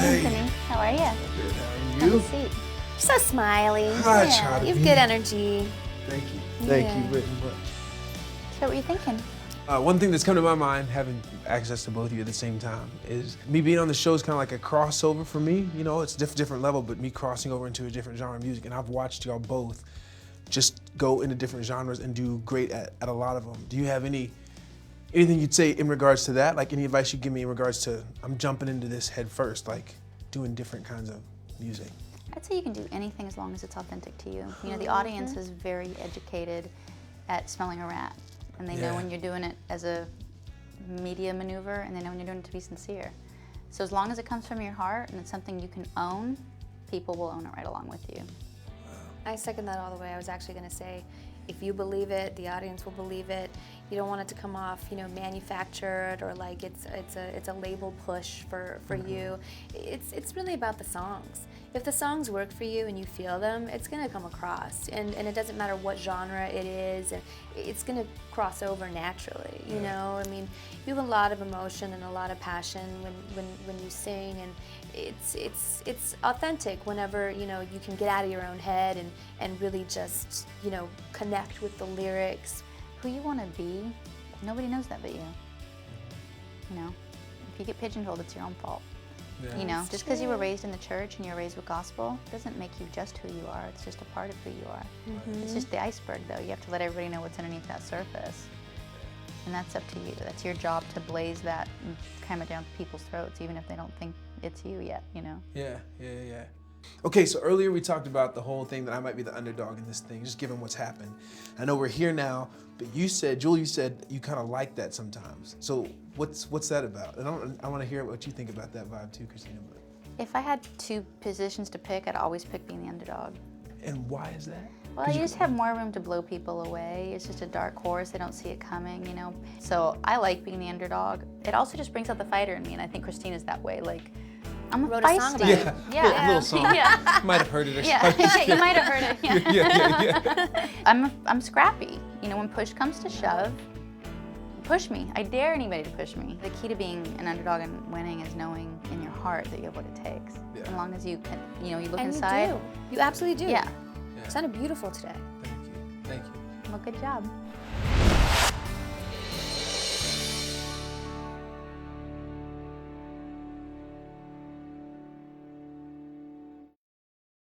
Anthony, how are you? Good, how are Have a you? seat. You're so smiley. I try to You have be. good energy. Thank you. Thank Yeah. you very much. So what were you thinking? One thing that's come to my mind, having access to both of you at the same time, is me being on the show is kind of like a crossover for me. You know, it's different level, but me crossing over into a different genre of music. And I've watched y'all both just go into different genres and do great at a lot of them. Do you have anything you'd say in regards to that? Like any advice you'd give me in regards to, I'm jumping into this head first, like doing different kinds of music? I'd say you can do anything as long as it's authentic to you. You know, the audience is very educated at smelling a rat. And they know when you're doing it as a media maneuver, and they know when you're doing it to be sincere. So as long as it comes from your heart and it's something you can own, people will own it right along with you. I second that all the way. I was actually going to say, if you believe it, the audience will believe it. You don't want it to come off, you know, manufactured or like it's a label push for you. It's really about the songs. If the songs work for you and you feel them, it's going to come across. And it doesn't matter what genre it is, and it's going to cross over naturally, you know? I mean, you have a lot of emotion and a lot of passion when you sing, and it's authentic whenever, you know, you can get out of your own head and really just, you know, connect with the lyrics. Who you want to be, nobody knows that but you. You know, if you get pigeonholed, it's your own fault. Yeah. You know, just because you were raised in the church and you're raised with gospel doesn't make you just who you are. It's just a part of who you are. It's just the iceberg, though. You have to let everybody know what's underneath that surface. And that's up to you. That's your job to blaze that and cram it down people's throats, even if they don't think it's you yet, you know? Yeah. Okay, so earlier we talked about the whole thing that I might be the underdog in this thing, just given what's happened. I know we're here now, but you said, Jewel, you said you kind of like that sometimes. So what's that about? And I want to hear what you think about that vibe too, Christina. If I had two positions to pick, I'd always pick being the underdog. And why is that? Well, you just have more room to blow people away. It's just a dark horse. They don't see it coming, you know? So I like being the underdog. It also just brings out the fighter in me, and I think Christina's that way. Like, I'm Wrote a feisty. song about it. Yeah. Little song. Yeah. Might have heard it or Yeah, something. you might have heard it. Yeah. I'm scrappy. You know, when push comes to shove, push me. I dare anybody to push me. The key to being an underdog and winning is knowing in your heart that you have what it takes. Yeah. As long as you can, you know, you look And inside. you do. You absolutely do. Yeah. You sounded beautiful today. Thank you. Well, good job.